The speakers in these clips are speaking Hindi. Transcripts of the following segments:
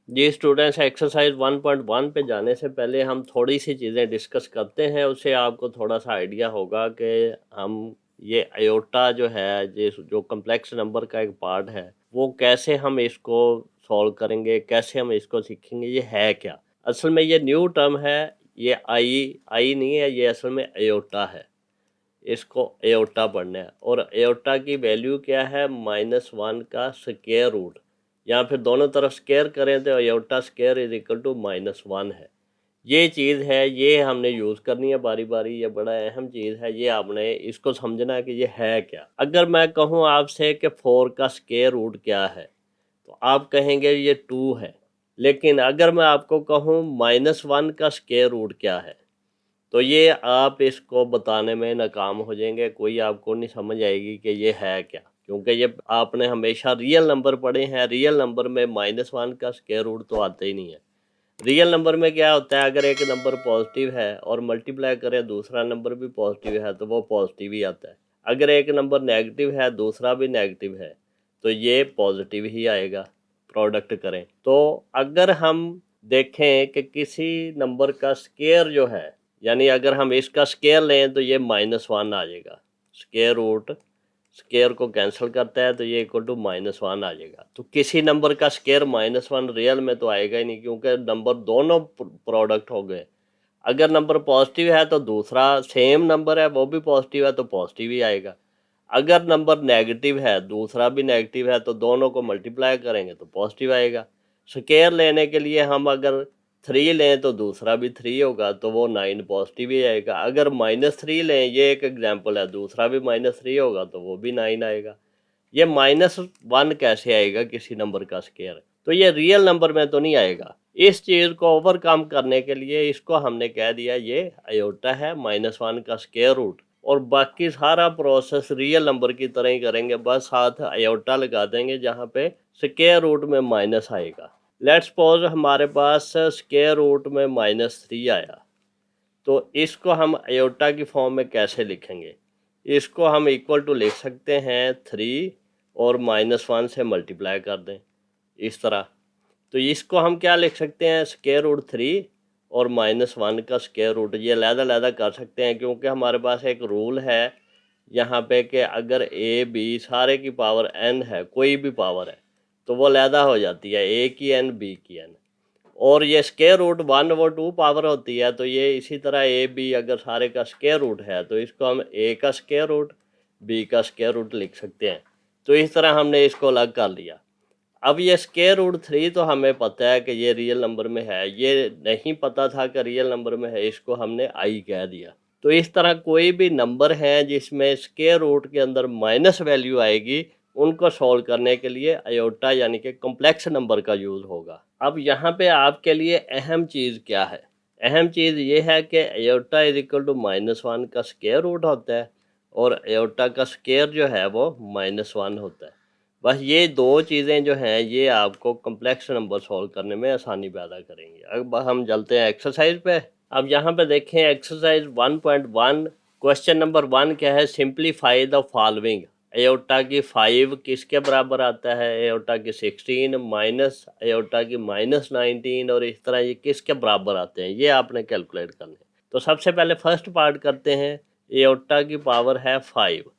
जी स्टूडेंट्स, एक्सरसाइज 1.1 पे जाने से पहले हम थोड़ी सी चीज़ें डिस्कस करते हैं। उससे आपको थोड़ा सा आइडिया होगा कि हम ये अयोटा जो है, जो कम्प्लेक्स नंबर का एक पार्ट है, वो कैसे हम इसको सॉल्व करेंगे, कैसे हम इसको सीखेंगे, ये है क्या। असल में ये न्यू टर्म है, ये आई नहीं है, ये असल में अयोटा है। इसको एयोटा पढ़ना है और एयोटा की वैल्यू क्या है, -1 का स्क्वायर रूट, या फिर दोनों तरफ स्क्वायर करें तो iota square is equal to -1 है। ये चीज़ है, ये हमने यूज़ करनी है बारी बारी। ये बड़ा अहम चीज़ है, ये आपने इसको समझना है कि ये है क्या। अगर मैं कहूँ आपसे कि 4 का स्क्वायर रूट क्या है, तो आप कहेंगे ये 2 है। लेकिन अगर मैं आपको कहूँ -1 का स्क्वायर रूट क्या है, तो ये आप इसको बताने में नाकाम हो जाएंगे। कोई आपको नहीं समझ आएगी कि ये है क्या, क्योंकि ये आपने हमेशा रियल नंबर पढ़े हैं। रियल नंबर में -1 का स्क्वायर रूट तो आता ही नहीं है। रियल नंबर में क्या होता है, अगर एक नंबर पॉजिटिव है और मल्टीप्लाई करें दूसरा नंबर भी पॉजिटिव है तो वो पॉजिटिव ही आता है। अगर एक नंबर नेगेटिव है दूसरा भी नेगेटिव है तो ये पॉजिटिव ही आएगा। प्रोडक्ट करें तो अगर हम देखें कि किसी नंबर का स्क्वायर जो है, यानी अगर हम इसका स्क्वायर लें तो ये -1 आ जाएगा। स्क्वायर रूट स्क्वायर को कैंसिल करता है तो ये इक्वल टू -1 आ जाएगा। तो किसी नंबर का स्क्वायर -1 रियल में तो आएगा ही नहीं, क्योंकि नंबर दोनों प्रोडक्ट हो गए। अगर नंबर पॉजिटिव है तो दूसरा सेम नंबर है वो भी पॉजिटिव है तो पॉजिटिव ही आएगा। अगर नंबर नेगेटिव है दूसरा भी नेगेटिव है तो दोनों को मल्टीप्लाई करेंगे तो पॉजिटिव आएगा। स्क्वायर लेने के लिए हम अगर 3 लें तो दूसरा भी 3 होगा तो वो 9 पॉजिटिव ही आएगा। अगर -3 लें, ये एक एग्जांपल है, दूसरा भी -3 होगा तो वो भी 9 आएगा। ये -1 कैसे आएगा किसी नंबर का स्क्वायर? तो ये रियल नंबर में तो नहीं आएगा। इस चीज़ को ओवरकम करने के लिए इसको हमने कह दिया ये अयोटा है, -1 का स्क्वायर रूट। और बाकी सारा प्रोसेस रियल नंबर की तरह ही करेंगे, बस साथ अयोटा लगा देंगे जहाँ पे स्क्वायर रूट में माइनस आएगा। लेट्स सपोज हमारे पास स्क्वायर रूट में -3 आया, तो इसको हम अयोटा की फॉर्म में कैसे लिखेंगे? इसको हम इक्वल टू लिख सकते हैं 3 और -1 से मल्टीप्लाई कर दें इस तरह। तो इसको हम क्या लिख सकते हैं, स्क्वायर रूट 3 और -1 का स्क्वायर रूट। ये अलग-अलग कर सकते हैं क्योंकि हमारे पास एक रूल है यहाँ पे कि अगर ए बी सारे की पावर n है, कोई भी पावर है, तो वो अलहदा हो जाती है, ए की n बी की n। और ये स्क्वायर रूट 1 वो 2 पावर होती है, तो ये इसी तरह ए बी अगर सारे का स्क्वायर रूट है तो इसको हम ए का स्क्वायर रूट बी का स्क्वायर रूट लिख सकते हैं। तो इस तरह हमने इसको अलग कर लिया। अब ये स्क्वायर रूट 3 तो हमें पता है कि ये रियल नंबर में है, ये नहीं पता था कि रियल नंबर में है, इसको हमने आई कह दिया। तो इस तरह कोई भी नंबर है जिसमें स्क्वायर रूट के अंदर माइनस वैल्यू आएगी, उनको सॉल्व करने के लिए अयोटा यानी कि कॉम्प्लेक्स नंबर का यूज़ होगा। अब यहाँ पे आपके लिए अहम चीज़ क्या है? अहम चीज़ ये है कि अयोटा इज इक्वल टू -1 का स्क्वायर रूट होता है और अयोटा का स्क्वायर जो है वो -1 होता है। बस ये दो चीज़ें जो हैं ये आपको कॉम्प्लेक्स नंबर सॉल्व करने में आसानी पैदा करेंगी। अब हम चलते हैं एक्सरसाइज पे। अब यहाँ पे देखें एक्सरसाइज 1.1, क्वेश्चन नंबर 1 क्या है, सिंप्लीफाई द फॉलोइंग। एयोटा की 5 किसके बराबर आता है, एयोटा की 16 माइनस एयोटा की -19, और इस तरह ये किसके बराबर आते हैं, ये आपने कैलकुलेट करने। तो सबसे पहले फर्स्ट पार्ट करते हैं। एयोटा की पावर है 5।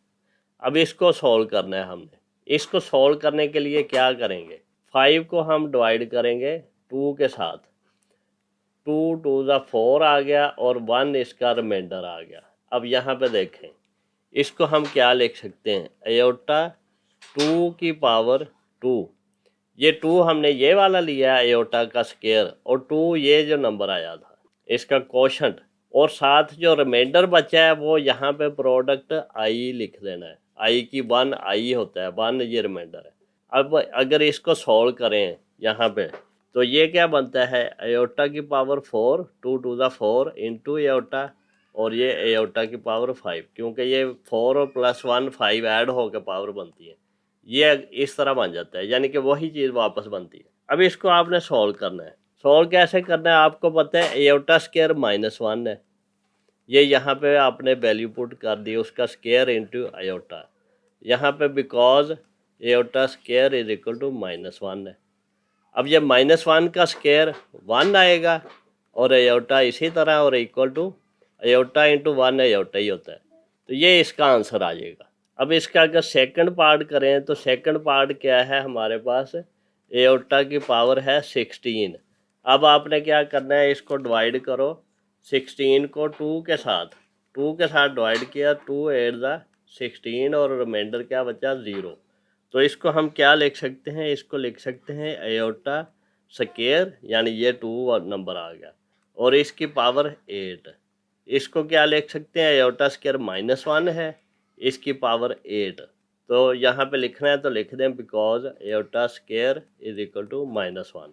अब इसको सॉल्व करना है हमने। इसको सॉल्व करने के लिए क्या करेंगे, 5 को हम डिवाइड करेंगे 2 के साथ। 2 2 ज़ा 4 आ गया और 1 इसका रिमाइंडर आ गया। अब यहाँ पे देखें, इसको हम क्या लिख सकते हैं, अयोटा 2 की पावर 2। ये 2 हमने ये वाला लिया है अयोटा का स्क्वायर, और 2 ये जो नंबर आया था इसका क्वोशंट, और साथ जो रिमाइंडर बचा है वो यहाँ पे प्रोडक्ट आई लिख देना है। आई की 1 आई होता है, 1 ये रिमाइंडर है। अब अगर इसको सॉल्व करें यहाँ पे तो ये क्या बनता है, अयोटा की पावर 4, 2 2 ज़ा 4 इंटू एयोटा, और ये एयोटा की पावर 5, क्योंकि ये 4 और +1 5 ऐड होकर पावर बनती है। ये इस तरह बन जाता है, यानी कि वही चीज़ वापस बनती है। अब इसको आपने सॉल्व करना है। सॉल्व कैसे करना है, आपको पता है एयोटा स्क्वायर -1 है, ये यहाँ पे आपने वैल्यू पुट कर दी, उसका स्क्वायर इंटू अयोटा। यहाँ पे because iota square is equal to -1 है, अब ये -1 का स्क्वायर 1 आएगा और आयोटा इसी तरह और equal to iota into 1 iota ही होता है, तो ये इसका आंसर आ जाएगा। अब इसका अगर सेकंड पार्ट करें तो सेकंड पार्ट क्या है हमारे पास, आयोटा की पावर है 16। अब आपने क्या करना है, इसको डिवाइड करो 16 को 2 के साथ डिवाइड किया, 2 8 द 16 और रिमाइंडर क्या बचा 0। तो इसको हम क्या लिख सकते हैं, इसको लिख सकते हैं आयोटा स्क्वायर, यानी ये 2 नंबर आ गया और इसकी पावर 8। इसको क्या लिख सकते हैं, आयोटा स्क्वायर -1 है, इसकी पावर 8। तो यहाँ पे लिखना है तो लिख दें because iota square is equal to -1।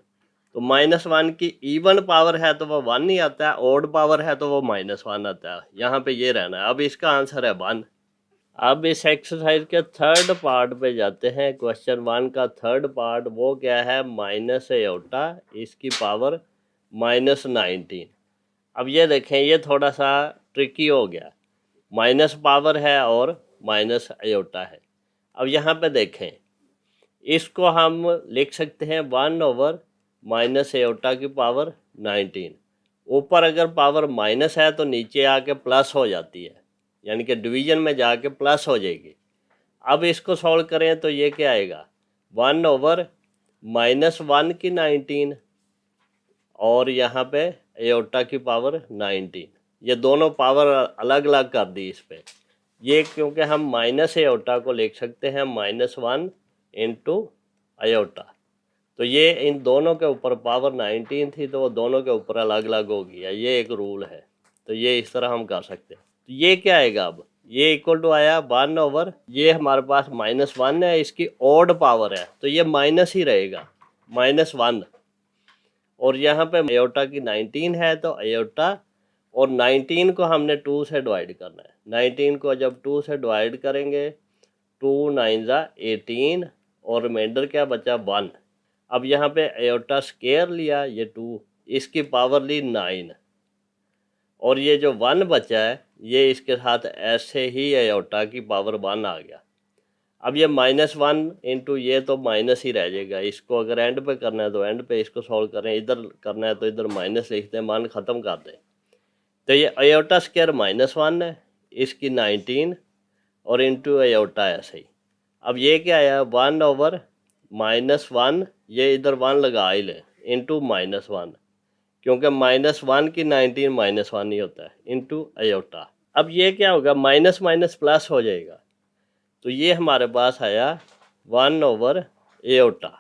तो -1 की इवन पावर है तो वो 1 ही आता है, ऑड पावर है तो वो -1 आता है। यहाँ पे ये रहना है। अब इसका आंसर है 1। अब इस एक्सरसाइज के थर्ड पार्ट पे जाते हैं। क्वेश्चन 1 का थर्ड पार्ट वो क्या है, माइनस आयोटा इसकी पावर -19। अब ये देखें, ये थोड़ा सा ट्रिकी हो गया, माइनस पावर है और माइनस आयोटा है। अब यहाँ पे देखें, इसको हम लिख सकते हैं 1 ओवर माइनस आयोटा की पावर 19। ऊपर अगर पावर माइनस है तो नीचे आके प्लस हो जाती है, यानी कि डिवीजन में जाके प्लस हो जाएगी। अब इसको सॉल्व करें तो ये क्या आएगा, 1 ओवर -1 की 19 और यहाँ पे आयोटा की पावर 19। ये दोनों पावर अलग अलग कर दी इस पे। ये क्योंकि हम माइनस आयोटा को लिख सकते हैं -1 इंटू आयोटा, तो ये इन दोनों के ऊपर पावर 19 थी तो वो दोनों के ऊपर अलग अलग हो गया। ये एक रूल है, तो ये इस तरह हम कर सकते हैं। तो ये क्या आएगा, अब ये इक्वल टू आया 1 ओवर, ये हमारे पास -1 है, इसकी ऑड पावर है तो ये माइनस ही रहेगा, -1। और यहाँ पे आयोटा की 19 है तो आयोटा, और 19 को हमने 2 से डिवाइड करना है। 19 को जब 2 से डिवाइड करेंगे, 2 9 ज़ा 18 और रिमाइंडर क्या बचा 1। अब यहाँ पे आयोटा स्क्वायर लिया, ये 2, इसकी पावर ली 9 और ये जो 1 बचा है ये इसके साथ ऐसे ही आयोटा की पावर 1 आ गया। अब ये -1 इंटू ये तो माइनस ही रह जाएगा। इसको अगर एंड पे करना है तो एंड पे इसको सॉल्व करें, इधर करना है तो इधर माइनस लिखते हैं, मान ख़त्म कर दें। तो ये आयोटा स्क्वायर -1 है, इसकी 19 और इंटू आयोटा ऐसे ही। अब ये क्या आया, 1 ओवर -1, ये इधर 1 लगा ही लें, इंटू -1, क्योंकि -1 की 19 -1 ही होता है, इंटू आयोटा। अब ये क्या होगा, माइनस माइनस प्लस हो जाएगा, तो ये हमारे पास आया 1 ओवर आयोटा।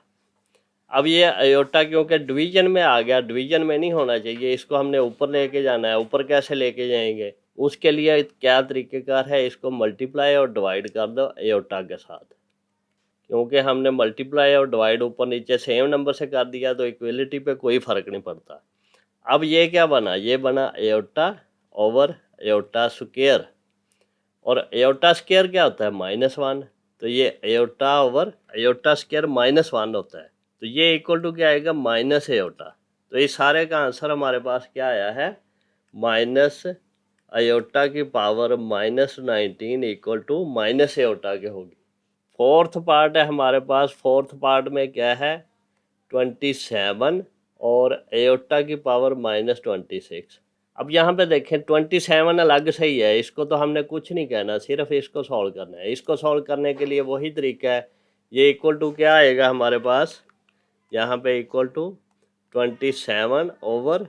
अब ये आयोटा क्योंकि डिवीजन में आ गया, डिवीजन में नहीं होना चाहिए, इसको हमने ऊपर लेके जाना है। ऊपर कैसे लेके जाएंगे, उसके लिए क्या तरीक़ेकार है, इसको मल्टीप्लाई और डिवाइड कर दो आयोटा के साथ। क्योंकि हमने मल्टीप्लाई और डिवाइड ऊपर नीचे सेम नंबर से कर दिया तो इक्वलिटी पे कोई फ़र्क नहीं पड़ता। अब ये क्या बना, ये बना आयोटा ओवर आयोटा स्क्वायर, और आयोटा स्क्वायर क्या होता है -1, तो ये आयोटा ओवर आयोटा स्क्वायर -1 होता है, तो ये इक्वल टू क्या आएगा, माइनस आयोटा। तो इस सारे का आंसर हमारे पास क्या आया है, माइनस आयोटा की power -19 equal to minus iota के होगी। फोर्थ पार्ट है हमारे पास। फोर्थ पार्ट में क्या है, 27 और आयोटा की पावर -26। अब यहाँ पे देखें 27 अलग से ही है, इसको तो हमने कुछ नहीं कहना, सिर्फ इसको सॉल्व करना है। इसको सॉल्व करने के लिए वही तरीका है, ये इक्वल टू क्या आएगा हमारे पास, यहाँ पे इक्वल टू 27 ओवर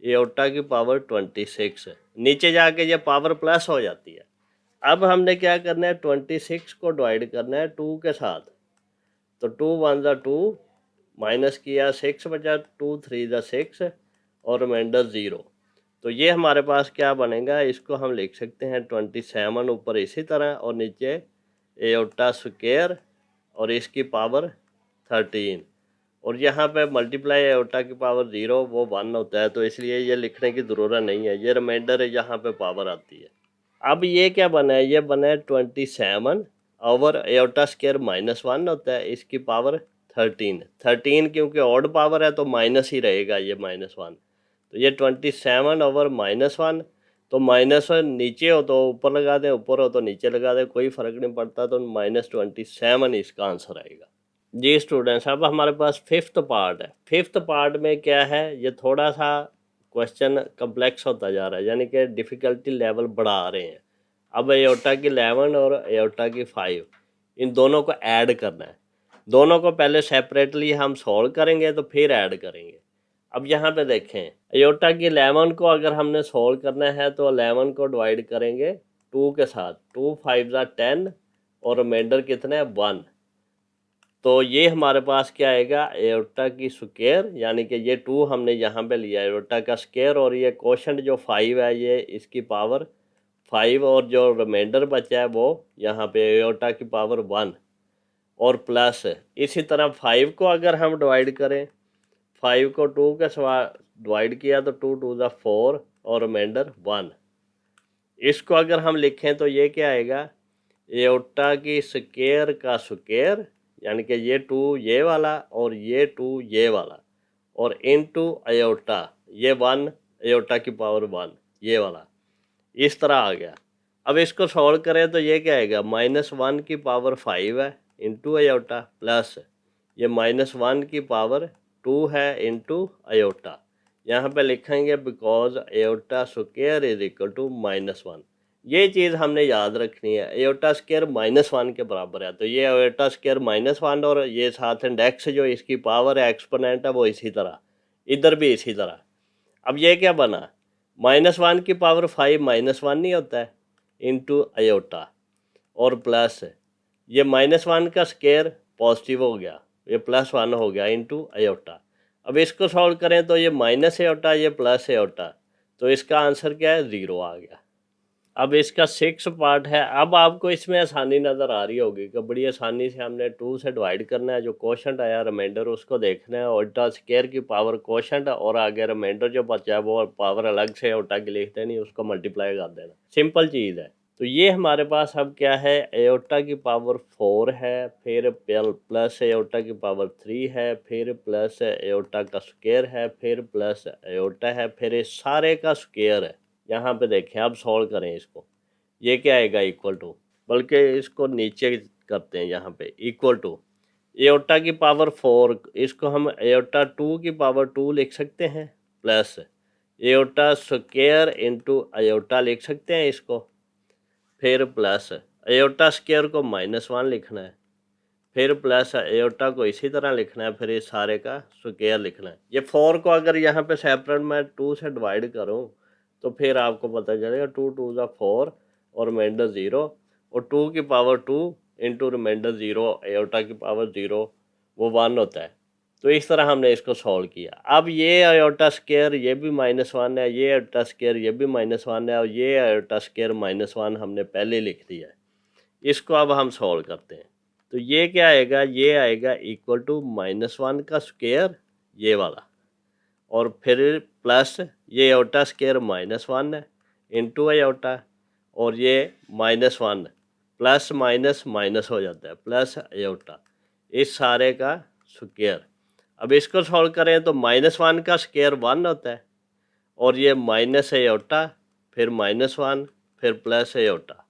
आयोटा की पावर 26। नीचे जाके ये पावर प्लस हो जाती है। अब हमने क्या करना है, 26 को डिवाइड करना है 2 के साथ, तो 2 1 ज़ा 2, माइनस किया 6 बचा, 2 3 ज़ा 6 और रिमाइंडर 0। तो ये हमारे पास क्या बनेगा, इसको हम लिख सकते हैं 27 ऊपर इसी तरह और नीचे आयोटा स्क्वायर और इसकी पावर 13, और यहाँ पे मल्टीप्लाई आयोटा की पावर 0 वो 1 होता है, तो इसलिए ये लिखने की ज़रूरत नहीं है, ये रिमाइंडर है, यहाँ पे पावर आती है। अब ये क्या बना है, ये बना है 27 ओवर आयोटा स्क्वायर -1 होता है, इसकी पावर 13 क्योंकि ऑड पावर है तो माइनस ही रहेगा ये -1, तो ये 27 ओवर -1, तो -1 नीचे हो तो ऊपर लगा दें, ऊपर हो तो नीचे लगा दें, कोई फ़र्क नहीं पड़ता, तो -27 इसका आंसर आएगा। जी स्टूडेंट्स, अब हमारे पास फिफ्थ पार्ट है। फिफ्थ पार्ट में क्या है, ये थोड़ा सा क्वेश्चन कम्प्लेक्स होता जा रहा है, यानी कि डिफ़िकल्टी लेवल बढ़ा रहे हैं। अब एयोटा की 11 और एयोटा की 5, इन दोनों को ऐड करना है। दोनों को पहले सेपरेटली हम सॉल्व करेंगे तो फिर ऐड करेंगे। अब यहाँ पे देखें, एयोटा की 11 को अगर हमने सॉल्व करना है तो 11 को डिवाइड करेंगे 2 के साथ। 2 5 ज़ा 10 और रिमाइंडर कितने हैं 1। तो ये हमारे पास क्या आएगा, एयोटा की स्क्वायर, यानी कि ये 2 हमने यहाँ पे लिया एयोटा का स्क्वायर, और ये कोशेंट जो 5 है ये इसकी पावर 5, और जो रिमाइंडर बचा है वो यहाँ पे एयोटा की पावर 1 और प्लस। इसी तरह 5 को अगर हम डिवाइड करें, 5 को 2 के साथ डिवाइड किया तो 2 2 ज़ा 4 और रिमाइंडर 1। इसको अगर हम लिखें तो ये क्या आएगा, एयोटा की स्क्वायर का स्क्वायर, यानी कि ये 2 ये वाला और ये 2 ये वाला, और इनटू अयोटा ये 1 अयोटा की पावर 1 ये वाला, इस तरह आ गया। अब इसको सॉल्व करें तो ये क्या आएगा, -1 की पावर 5 है इंटू अयोटा, प्लस ये -1 की पावर 2 है इंटू अयोटा। यहाँ पे लिखेंगे because iota square is equal to -1। ये चीज़ हमने याद रखनी है, एयोटा स्क्वायर -1 के बराबर है, तो ये एयोटा स्क्वायर -1 और ये साथ इंडेक्स जो इसकी पावर है एक्सपोनेंट है वो इसी तरह, इधर भी इसी तरह। अब ये क्या बना, -1 की पावर 5 -1 नहीं होता है इंटू अयोटा, और प्लस ये -1 का स्क्वायर पॉजिटिव हो गया, ये +1 हो गया इंटू अयोटा। अब इसको सॉल्व करें तो ये माइनस एयोटा ये प्लस एयोटा, तो इसका आंसर क्या है, 0 आ गया। अब इसका 6 पार्ट है। अब आपको इसमें आसानी नज़र आ रही होगी कि बड़ी आसानी से हमने 2 से डिवाइड करना है, जो क्वोशंट आया रिमाइंडर उसको देखना है, उल्टा स्क्वायर की पावर क्वोशंट, और आगे रिमाइंडर जो बचा है वो पावर अलग से उल्टा की लिखते नहीं, उसको मल्टीप्लाई कर देना, सिंपल चीज़ है। तो ये हमारे पास अब क्या है, एयोटा की पावर 4 है, फिर प्लस एयोटा की पावर 3 है, फिर प्लस एयोटा का स्क्वायर है, फिर प्लस एयोटा है, फिर इस सारे का स्क्वायर है। यहाँ पे देखें, अब सॉल्व करें इसको, ये क्या आएगा, इक्वल टू, बल्कि इसको नीचे करते हैं, यहाँ पे इक्वल टू एयोटा की पावर 4, इसको हम एयोटा 2 की पावर 2 लिख सकते हैं, plus iota square into iota लिख सकते हैं इसको, फिर प्लस एयोटा स्क्वायर को -1 लिखना है, फिर प्लस एयोटा को इसी तरह लिखना है, फिर इस सारे का स्क्वायर लिखना है। ये 4 को अगर यहाँ पे सेपरेट मैं 2 से डिवाइड करूँ तो फिर आपको पता चलेगा 2 2 ज़ा 4 और रिमाइंडर 0, और 2 की पावर 2 इंटू रिमाइंडर 0 एयोटा की पावर 0 वो 1 होता है। तो इस तरह हमने इसको सॉल्व किया। अब ये एयोटा स्क्वायर ये भी -1 है, ये एयोटा स्क्वायर ये भी -1 है, और ये एयोटा स्क्वायर -1 हमने पहले लिख दिया है। इसको अब हम सॉल्व करते हैं, तो ये क्या आएगा, ये आएगा इक्वल टू -1 का स्क्वायर ये वाला, और फिर प्लस ये एयोटा स्क्वायर -1 है इंटू एयोटा, और ये -1 प्लस माइनस माइनस हो जाता है, प्लस एयोटा, इस सारे का स्क्वायर। अब इसको सॉल्व करें तो -1 का स्क्वायर 1 होता है, और ये माइनस एयोटा, फिर -1, फिर प्लस एयोटा,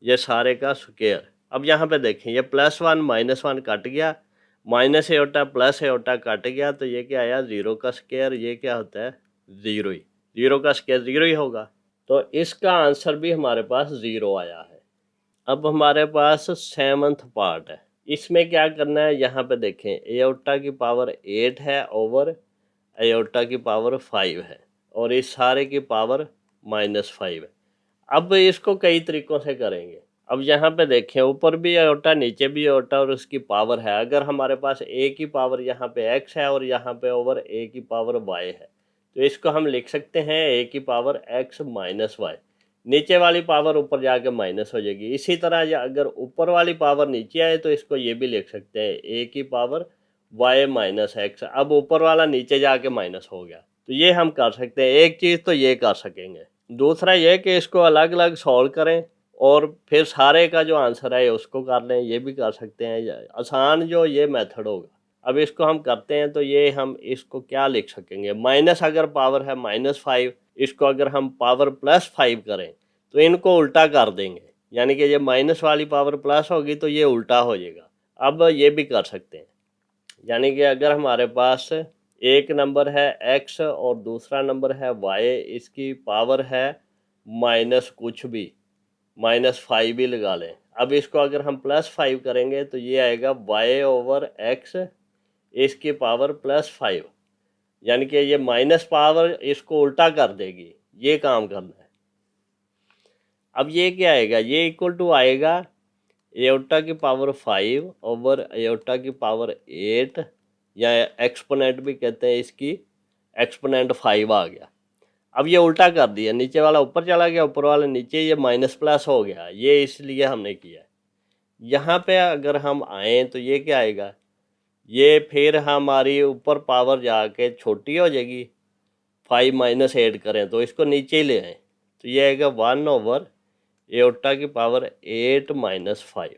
ये सारे का स्क्वायर। अब यहाँ पे देखें, ये +1 -1 कट गया, minus aorta plus aorta cut गया, तो ये क्या आया, 0 का स्क्वायर, ये क्या होता है, 0 ही, 0 का स्क्वायर 0 ही होगा। तो इसका आंसर भी हमारे पास 0 आया है। अब हमारे पास 7th पार्ट है। इसमें क्या करना है, यहाँ पे देखें, एयोटा की पावर 8 है ओवर एयोटा की पावर 5 है, और इस सारे की पावर -5 है। अब इसको कई तरीक़ों से करेंगे। अब यहाँ पे देखें, ऊपर भी आयोटा नीचे भी आयोटा, और उसकी पावर है, अगर हमारे पास a की पावर यहाँ पे x है और यहाँ पे ओवर a की पावर y है, तो इसको हम लिख सकते हैं a की पावर x माइनस वाई, नीचे वाली पावर ऊपर जाके माइनस हो जाएगी। इसी तरह या अगर ऊपर वाली पावर नीचे आए तो इसको ये भी लिख सकते हैं a की पावर y माइनस एक्स। अब ऊपर वाला नीचे जाके माइनस हो गया, तो ये हम कर सकते हैं। एक चीज़ तो ये कर सकेंगे, दूसरा ये कि इसको अलग अलग सॉल्व करें और फिर सारे का जो आंसर है उसको कर लें, ये भी कर सकते हैं। आसान जो ये मेथड होगा, अब इसको हम करते हैं तो ये हम इसको क्या लिख सकेंगे, माइनस अगर पावर है -5, इसको अगर हम पावर +5 करें तो इनको उल्टा कर देंगे, यानी कि ये माइनस वाली पावर प्लस होगी तो ये उल्टा हो जाएगा। अब ये भी कर सकते हैं, यानी कि अगर हमारे पास एक नंबर है x और दूसरा नंबर है y, इसकी पावर है माइनस कुछ भी, -5 भी लगा लें। अब इसको अगर हम +5 करेंगे तो ये आएगा y/x इसकी पावर +5, यानी कि ये माइनस पावर इसको उल्टा कर देगी, ये काम करना है। अब ये क्या आएगा, ये इक्वल टू आएगा एयोटा की पावर 5 ओवर एयोटा की पावर 8, या एक्सपोनेंट भी कहते हैं इसकी, एक्सपोनेंट 5 आ गया। अब ये उल्टा कर दिया, नीचे वाला ऊपर चला गया, ऊपर वाला नीचे, ये माइनस प्लस हो गया, ये इसलिए हमने किया है। यहाँ पे अगर हम आए तो ये क्या आएगा, ये फिर हमारी ऊपर पावर जाके छोटी हो जाएगी, 5 - 8 करें तो इसको नीचे ही ले आए, तो ये आएगा 1 ओवर एयोटा की पावर 8 - 5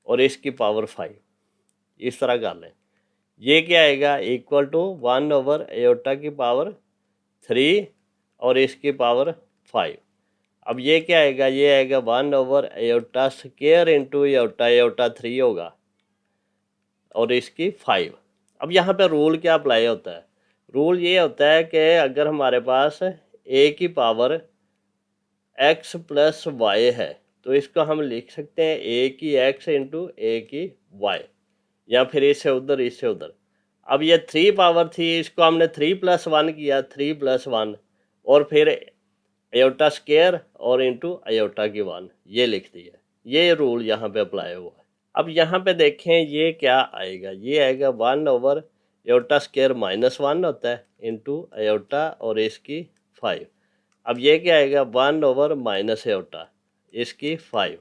और इसकी पावर 5, इस तरह कर लें। ये क्या आएगा, इक्वल टू 1 ओवर एयोटा की पावर 3 और इसकी पावर 5। अब ये क्या आएगा, ये आएगा 1 over aorta square into aorta, aorta 3 होगा और इसकी 5। अब यहाँ पे रूल क्या अप्लाई होता है, रूल ये होता है कि अगर हमारे पास a की पावर x प्लस y है तो इसको हम लिख सकते हैं a की x इंटू a की y, या फिर इससे उधर इससे उधर। अब ये 3 पावर थी, इसको हमने 3 + 1 किया, 3 + 1 और फिर एयोटा स्क्वायर और इंटू एयोटा की 1, ये लिख दिया। ये रूल यहाँ पे अप्लाई हुआ है। अब यहाँ पे देखें ये क्या आएगा, ये आएगा 1 ओवर एयोटा स्क्वायर -1 होता है इंटू एयोटा और इसकी 5। अब ये क्या आएगा, 1 ओवर माइनस एयोटा इसकी 5।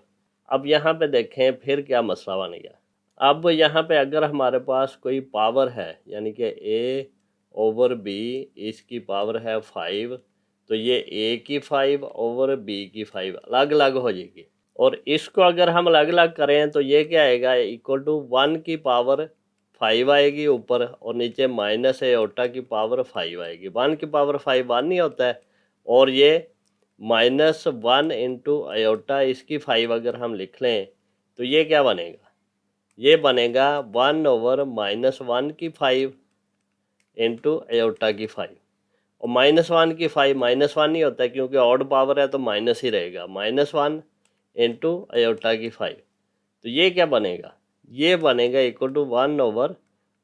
अब यहाँ पे देखें फिर क्या मसला बन गया। अब यहाँ पे अगर हमारे पास कोई पावर है, यानी कि a ओवर b इसकी पावर है 5, तो ये a की 5 ओवर b की 5 अलग अलग हो जाएगी, और इसको अगर हम अलग अलग करें तो ये क्या आएगा, इक्वल टू 1 की पावर 5 आएगी ऊपर, और नीचे माइनस एयोटा की पावर 5 आएगी। 1 की पावर 5 1 ही होता है, और ये -1 इंटू एयोटा इसकी 5 अगर हम लिख लें तो ये क्या बनेगा, ये बनेगा 1 ओवर -1 की 5 इंटू एयोटा की 5, और -1 की 5 -1 ही होता है क्योंकि ऑड पावर है तो माइनस ही रहेगा, -1 इंटू एयोटा की 5। तो ये क्या बनेगा, ये बनेगा equal to 1 over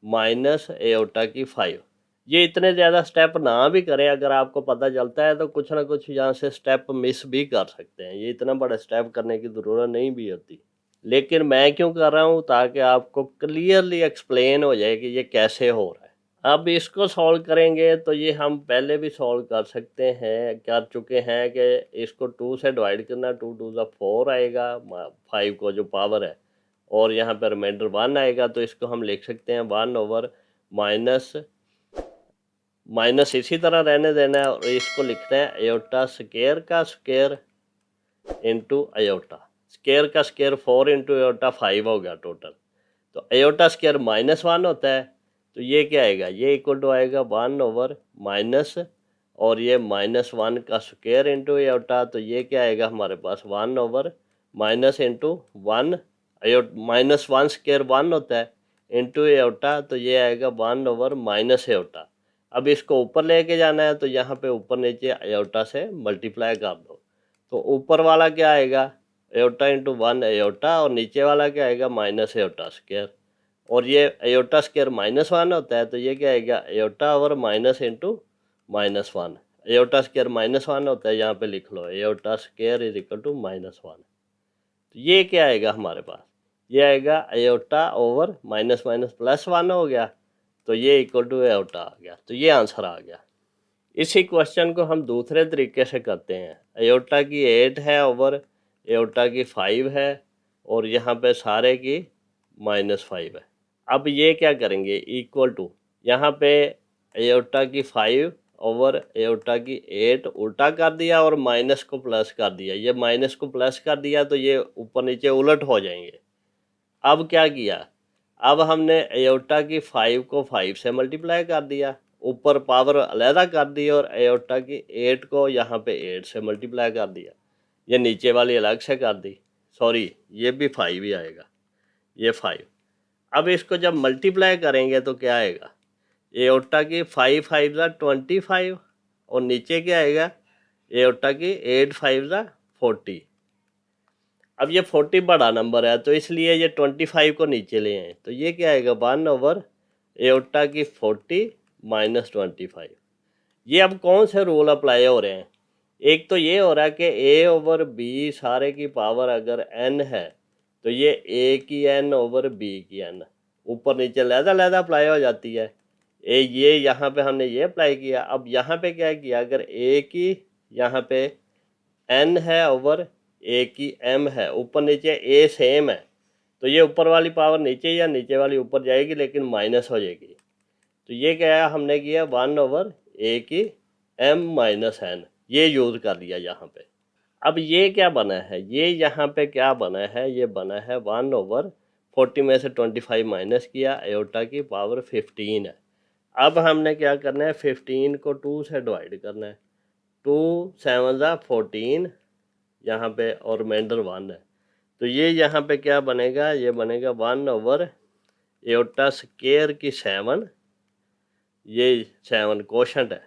minus iota की 5। ये इतने ज़्यादा स्टेप ना भी करें, अगर आपको पता चलता है तो कुछ ना कुछ यहाँ से स्टेप मिस भी कर सकते हैं, ये इतना बड़ा स्टेप करने की ज़रूरत नहीं भी होती। लेकिन मैं क्यों कर रहा हूँ, ताकि आपको क्लियरली एक्सप्लेन हो जाए कि ये कैसे हो रहा है। अब इसको सॉल्व करेंगे तो ये हम पहले भी सॉल्व कर सकते हैं, कर चुके हैं कि इसको 2 से डिवाइड करना, 2 2 ज़ा 4 आएगा, 5 को जो पावर है, और यहाँ पर रिमाइंडर 1 आएगा, तो इसको हम लिख सकते हैं 1 ओवर माइनस इसी तरह रहने देना है, और इसको लिखना है एयोटा स्क्वायर का स्क्वायर इंटू एयोटा, स्क्वायर का स्क्वायर 4 इंटू एयोटा 5 हो गया टोटल। तो एयोटा स्क्वायर -1 होता है, तो ये क्या आएगा, ये इक्वल टू आएगा 1 ओवर माइनस, और ये -1 का स्क्वायर इंटू एयोटा, तो ये क्या आएगा हमारे पास 1 ओवर माइनस इंटू 1, -1 स्क्वायर 1 होता है इंटू एयोटा, तो ये आएगा 1 ओवर माइनस एयोटा। अब इसको ऊपर लेके जाना है तो यहाँ पे ऊपर नीचे एयोटा से मल्टीप्लाई कर दो, तो ऊपर वाला क्या आएगा, एयोटा इंटू 1 एयोटा, और नीचे वाला क्या आएगा माइनस एयोटा स्क्वायर, और ये एयोटा स्क्वायर -1 होता है, तो ये क्या आएगा iota over minus into -1, iota square -1 होता है, यहाँ पे लिख लो iota square is equal to -1। तो ये क्या आएगा हमारे पास, ये आएगा एयोटा ओवर माइनस +1 हो गया, तो ये इक्वल टू एयोटा आ गया, तो ये आंसर आ गया। इसी क्वेश्चन को हम दूसरे तरीके से करते हैं, एयोटा की 8 है ओवर एयोटा की 5 है, और यहाँ पे सारे की -5 है। अब ये क्या करेंगे, इक्वल टू, यहाँ पे एयोटा की 5 ओवर एयोटा की 8 उल्टा कर दिया और माइनस को प्लस कर दिया, ये माइनस को प्लस कर दिया तो ये ऊपर नीचे उलट हो जाएंगे। अब क्या किया, अब हमने एयोटा की 5 को 5 से मल्टीप्लाई कर दिया, ऊपर पावर अलहदा कर दी, और एयोटा की 8 को यहाँ पे 8 से मल्टीप्लाई कर दिया, ये नीचे वाली अलग से कर दी, सॉरी ये भी 5 ही आएगा, ये 5। अब इसको जब मल्टीप्लाई करेंगे तो क्या आएगा, एओर्टा की 5 5 25 और नीचे क्या आएगा, एओर्टा की 8 5 40। अब ये 40 बड़ा नंबर है तो इसलिए ये 25 को नीचे ले आए, तो ये क्या आएगा 1 एओर्टा की 40 माइनस 25। ये अब कौन से रूल अप्लाई हो रहे हैं, एक तो ये हो रहा है कि a/b सारे की पावर अगर n है तो ये a की n/b की n ऊपर नीचे लहदा अप्लाई हो जाती है। ये यहाँ पे हमने ये अप्लाई किया। अब यहाँ पे क्या किया, अगर a की यहाँ पे n है ओवर a की m है, ऊपर नीचे a सेम है, तो ये ऊपर वाली पावर नीचे या नीचे वाली ऊपर जाएगी लेकिन माइनस हो जाएगी। तो ये क्या है, हमने किया 1/a की m माइनस n, ये यूज़ कर लिया यहाँ पे। अब ये क्या बना है, ये यहाँ पे क्या बना है, ये बना है 1/40 में से 25 माइनस किया, एओर्टा की पावर 15 है। अब हमने क्या करना है, 15 को 2 से डिवाइड करना है, 2 7 14 यहाँ पे और रिमाइंडर 1 है। तो ये यहाँ पे क्या बनेगा, ये बनेगा 1/एओर्टा स्क्वायर की 7, ये 7 कोशंट है,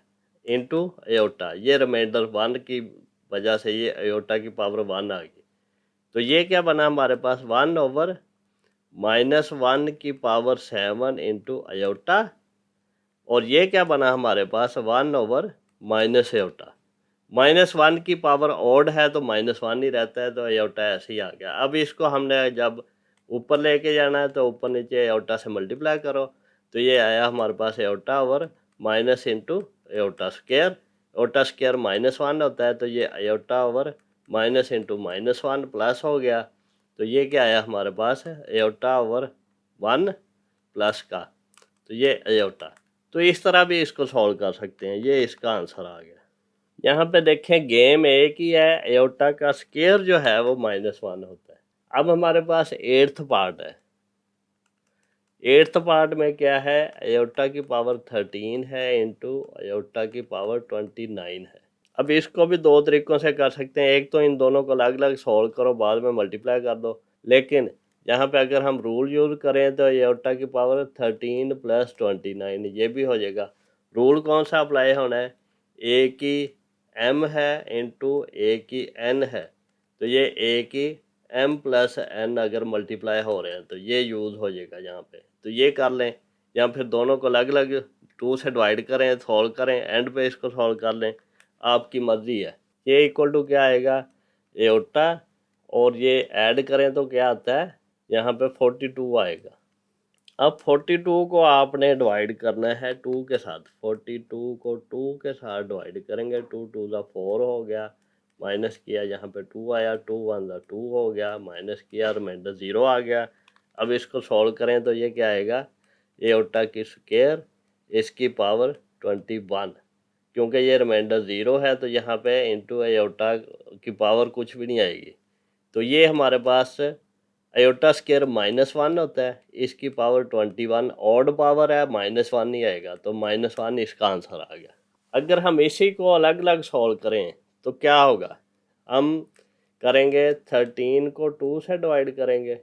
इंटू एओर्टा, ये रिमाइंडर 1 की वजह से ये एओर्टा की पावर 1 आ गई। तो ये क्या बना हमारे पास 1/-1 की पावर 7 इंटू एओर्टा, और ये क्या बना हमारे पास 1/-एओर्टा। -1 की पावर ऑड है तो -1 ही रहता है, तो एओर्टा ऐसे ही आ गया। अब इसको हमने जब ऊपर लेके जाना है तो ऊपर नीचे एओर्टा से मल्टीप्लाई करो, तो ये आया हमारे पास iota over minus into iota square. Iota square -1 होता है, तो ये iota over minus into -1 plus हो गया, तो ये क्या आया हमारे पास है एओर्टा ओवर 1 प्लस का, तो ये एओर्टा। तो इस तरह भी इसको सॉल्व कर सकते हैं, ये इसका आंसर आ गया। यहाँ पे देखें गेम एक ही है, एओर्टा का स्क्वायर जो है वो -1 होता है। अब हमारे पास 8th पार्ट है। 8th पार्ट में क्या है, एओर्टा की पावर 13 है इंटू एओर्टा की पावर 29 है। अब इसको भी दो तरीक़ों से कर सकते हैं, एक तो इन दोनों को अलग अलग सॉल्व करो, बाद में मल्टीप्लाई कर दो, लेकिन यहाँ पे अगर हम रूल यूज़ करें तो एओर्टा की पावर 13 + 29 ये भी हो जाएगा। रूल कौन सा अप्लाई होना है, ए की m है इंटू ए की n है, तो ये a की m + n अगर मल्टीप्लाई हो रहे हैं तो ये यूज़ हो जाएगा यहाँ पे। तो ये कर लें, या फिर दोनों को अलग अलग 2 से डिवाइड करें, सॉल्व करें, एंड पे इसको सॉल्व कर लें, आपकी मर्ज़ी है। ये इक्वल टू क्या आएगा, एओर्टा, और ये ऐड करें तो क्या आता है, यहाँ पे 42 आएगा। अब 42 को आपने डिवाइड करना है 2 के साथ, 42 को 2 के साथ डिवाइड करेंगे, 2 2 4 हो गया, माइनस किया यहाँ पे 2 आया, 2 1 2 हो गया, माइनस किया रिमाइंडर 0 आ गया। अब इसको सॉल्व करें तो ये क्या आएगा, एओर्टा की स्क्वायर इसकी पावर 21, क्योंकि ये रिमाइंडर 0 है तो यहाँ पे इंटू एओर्टा की पावर कुछ भी नहीं आएगी, तो ये हमारे पास एओर्टा स्क्वायर -1 होता है, इसकी पावर 21 ऑड पावर है, -1 नहीं आएगा, तो -1 इसका आंसर आ गया। अगर हम इसी को अलग अलग सॉल्व करें तो क्या होगा, हम करेंगे 13 को 2 से डिवाइड करेंगे,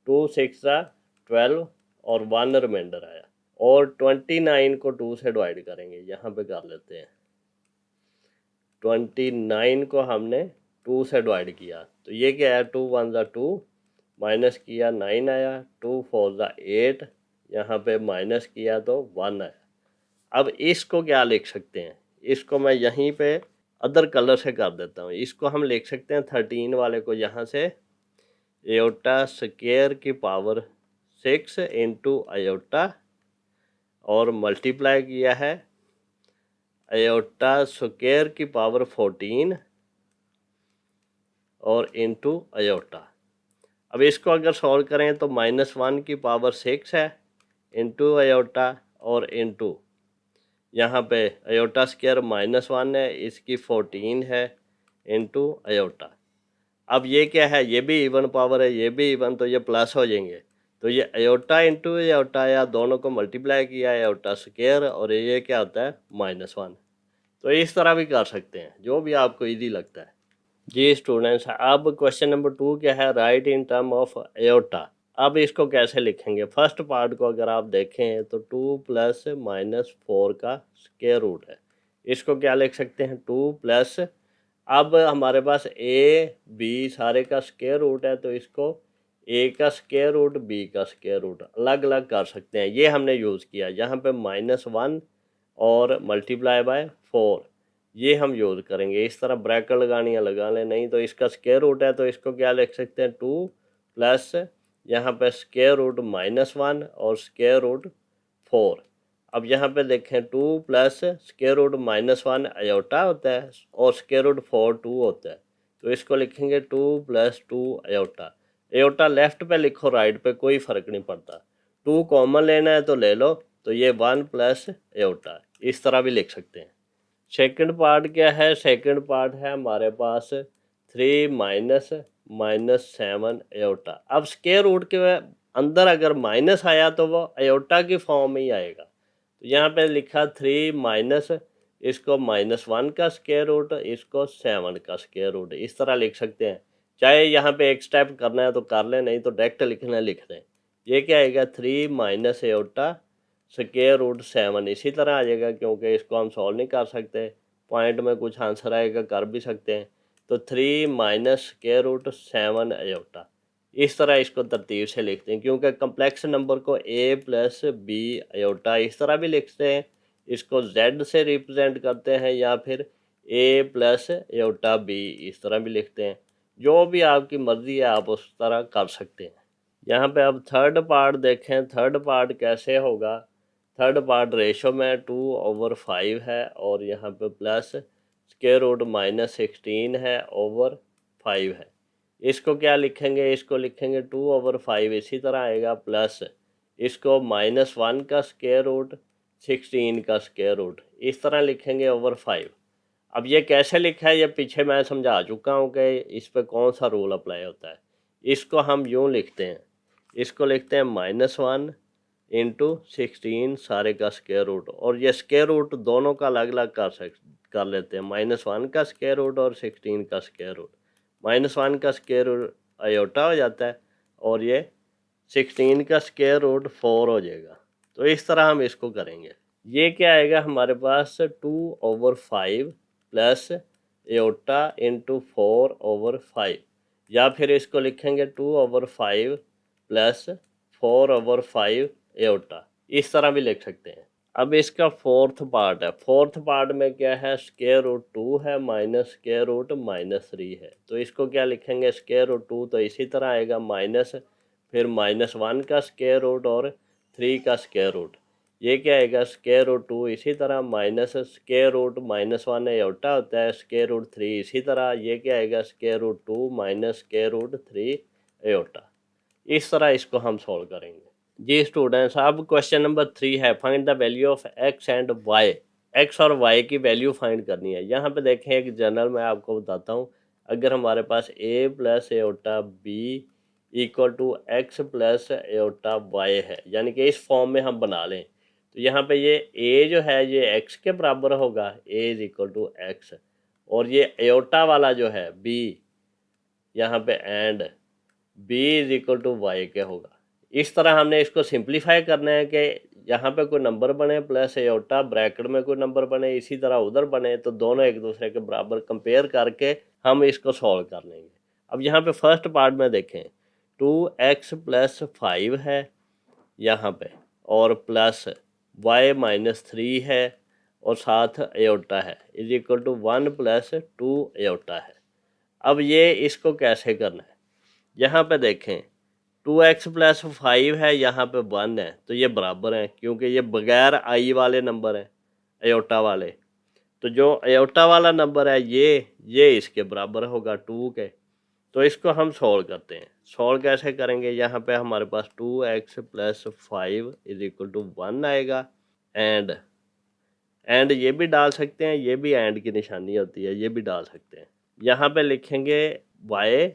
2 6 12 और 1 रिमाइंडर आया, और 29 को 2 से डिवाइड करेंगे, यहाँ पे कर लेते हैं, 29 को हमने 2 से डिवाइड किया, तो ये क्या है, 2 1 2 माइनस किया 9 आया, 2 4 8, यहाँ पे माइनस किया तो 1 आया। अब इसको क्या लिख सकते हैं, इसको मैं यहीं पे अदर कलर से कर देता हूँ, इसको हम लिख सकते हैं 13 वाले को यहाँ से एओर्टा स्क्वायर की पावर 6 इंटू एओर्टा, और मल्टीप्लाई किया है एओर्टा स्क्वायर की पावर 14 और इंटू एओर्टा। अब इसको अगर सॉल्व करें तो -1 की पावर 6 है इंटू एओर्टा, और इंटू यहाँ पे एओर्टा स्क्वायर -1 है, इसकी 14 है इंटू एओर्टा। अब ये क्या है, ये भी इवन पावर है, ये भी इवन, तो ये प्लस हो जाएंगे, तो ये एओर्टा इंटू एओर्टा, या दोनों को मल्टीप्लाई किया एओर्टा स्क्वायर, और ये क्या होता है -1। तो इस तरह भी कर सकते हैं, जो भी आपको ईजी लगता है। जी स्टूडेंट्स, अब क्वेश्चन नंबर 2 क्या है, right in term of aorta. अब इसको कैसे लिखेंगे? फर्स्ट पार्ट को अगर आप देखें तो 2 प्लस माइनस 4 का स्क्वायर रूट है। इसको क्या लिख सकते हैं? 2 प्लस, अब हमारे पास ए बी सारे का स्क्वायर रूट है, तो इसको ए का स्क्वायर रूट बी का स्क्वायर रूट अलग अलग कर सकते हैं। ये हमने यूज़ किया। यहाँ पे -1 और मल्टीप्लाई बाय 4 ये हम यूज़ करेंगे। इस तरह ब्रैकेट लगानी है लगा लें, नहीं तो इसका स्क्वायर रूट है तो इसको क्या लिख सकते हैं? 2 प्लस यहाँ पे स्क्वायर रूट -1 और स्क्वायर रूट 4। अब यहाँ पे देखें 2 प्लस स्क्वायर रूट -1 अयोटा होता है और स्क्वायर रूट 4 2 होता है, तो इसको लिखेंगे 2 प्लस 2 अयोटा। अयोटा लेफ्ट पे लिखो राइट पे कोई फ़र्क नहीं पड़ता। 2 कॉमन लेना है तो ले लो, तो ये 1 प्लस अयोटा इस तरह भी लिख सकते हैं। सेकंड पार्ट क्या है? सेकंड पार्ट है हमारे पास 3 माइनस -7 अयोटा। अब स्क्वायर रूट के अंदर अगर माइनस आया तो वो अयोटा की फॉर्म में ही आएगा। तो यहाँ पे लिखा 3 माइनस, इसको -1 का स्क्वायर रूट, इसको 7 का स्क्वायर रूट, इस तरह लिख सकते हैं। चाहे यहाँ पे एक स्टेप करना है तो कर लें, नहीं तो डायरेक्ट लिखना है लिख दें। ये क्या आएगा? 3 माइनस अयोटा स्क्वायर रूट 7 इसी तरह आ जाएगा, क्योंकि इसको हम सॉल्व नहीं कर सकते। पॉइंट में कुछ आंसर आएगा, कर भी सकते हैं। तो 3 माइनस स्क्वायर रूट 7 अयोटा, इस तरह इसको तरतीब से लिखते हैं, क्योंकि कम्प्लेक्स नंबर को a प्लस बी अयोटा इस तरह भी लिखते हैं। इसको z से रिप्रेजेंट करते हैं या फिर a प्लस अयोटा b इस तरह भी लिखते हैं। जो भी आपकी मर्ज़ी है आप उस तरह कर सकते हैं। यहाँ पे अब थर्ड पार्ट देखें। थर्ड पार्ट कैसे होगा? थर्ड पार्ट रेशो में 2/5 है और यहाँ पे प्लस स्क्वायर रूट -16 है ओवर 5 है। इसको क्या लिखेंगे? इसको लिखेंगे 2/5 इसी तरह आएगा, प्लस इसको -1 का स्क्वायर रूट 16 का स्क्वायर रूट इस तरह लिखेंगे ओवर 5। अब ये कैसे लिखा है ये पीछे मैं समझा चुका हूँ कि इस पर कौन सा रूल अप्लाई होता है। इसको हम यूँ लिखते हैं, इसको लिखते हैं -1 इंटू 16 सारे का स्क्वायर रूट, और ये स्क्वायर रूट दोनों का अलग अलग कर लेते हैं। -1 का स्क्वायर रूट और 16 का स्क्वायर रूट। -1 का स्क्वायर रूट अयोटा हो जाता है और ये 16 का स्क्वायर रूट 4 हो जाएगा। तो इस तरह हम इसको करेंगे। ये क्या आएगा हमारे पास? 2/5 प्लस अयोटा इंटू 4/5, या फिर इसको लिखेंगे 2/5 प्लस 4/5 अयोटा, इस तरह भी लिख सकते हैं। अब इसका फोर्थ पार्ट है। फोर्थ पार्ट में क्या है? स्क्वायर रूट 2 है माइनस स्क्वायर रूट -3 है। तो इसको क्या लिखेंगे? स्क्वायर रूट 2 तो इसी तरह आएगा, माइनस फिर -1 का स्क्वायर रूट और 3 का स्क्वायर रूट। ये क्या आएगा? स्क्वायर रूट 2 इसी तरह, माइनस स्क्वायर रूट -1 अयोटा होता है, स्क्वायर रूट 3 इसी तरह। ये क्या आएगा? Square root 2 minus square root 3 iota. इस तरह इसको हम सॉल्व करेंगे। जी स्टूडेंट्स, अब क्वेश्चन नंबर 3 है, find the value of x and y. X और वाई की वैल्यू फाइंड करनी है। यहाँ पे देखें एक जनरल मैं आपको बताता हूँ। अगर हमारे पास a plus iota b equal to x plus iota y है, यानी कि इस फॉर्म में हम बना लें, तो यहाँ पे ये a जो है ये x के बराबर होगा, a is equal to x, और ये एयोटा वाला जो है b यहाँ पे and b is equal to y के होगा। इस तरह हमने इसको सिंप्लीफाई करना है कि यहाँ पे कोई नंबर बने प्लस एयोटा ब्रैकेट में कोई नंबर बने, इसी तरह उधर बने, तो दोनों एक दूसरे के बराबर कंपेयर करके हम इसको सॉल्व कर लेंगे। अब यहाँ पे फर्स्ट पार्ट में देखें, 2x प्लस 5 है यहाँ पे, और प्लस y -3 है और साथ एयोटा है, is equal to 1 plus 2 iota है। अब ये इसको कैसे करना है? यहाँ पे देखें 2x प्लस 5 है, यहाँ पे 1 है, तो ये बराबर है क्योंकि ये बगैर आई वाले नंबर हैं अयोटा वाले। तो जो अयोटा वाला नंबर है ये इसके बराबर होगा 2 के। तो इसको हम सॉल्व करते हैं। सॉल्व कैसे करेंगे? यहाँ पे हमारे पास 2x plus 5 is equal to 1 आएगा, एंड ये भी डाल सकते हैं, ये भी एंड की निशानी होती है, ये भी डाल सकते हैं। यहाँ पे लिखेंगे y